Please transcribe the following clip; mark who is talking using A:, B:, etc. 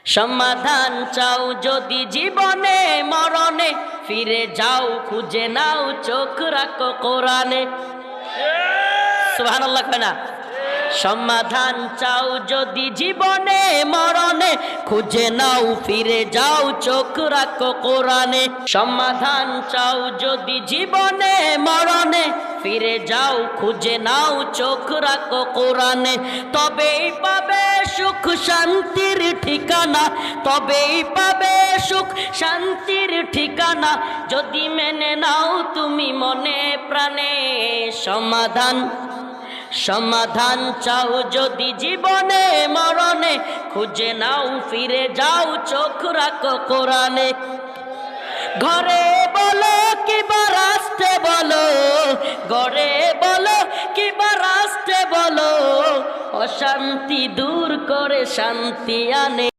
A: সমাধান চাও যদি জীবনে মরণে, ফিরে যাও খুঁজে নাও চোখ রাখো কোরআনে। সুবহানাল্লাহ কয় না? সমাধান চাও যদি জীবনে মরণে, খুঁজে নাও ফিরে যাও চোখ রাখো কোরআনে। সমাধান চাও যদি জীবনে মরণে, ফিরে যাও খুঁজে নাও চোখ রাখো কোরআনে। তবেই পাবে সুখ শান্তির ঠিকানা, তবেই পাবে সুখ শান্তির ঠিকানা, যদি মেনে নাও তুমি মনে প্রাণে। সমাধান সমাধান চাও যদি জীবনে মরণে, খুঁজে নাও ফিরে যাও চোখ রাখো কোরআনে। ঘরে বলো কিবা রাস্তে বলো, ঘরে বলো কিবা রাস্তে বলো, অশান্তি দূর করে শান্তি আনে।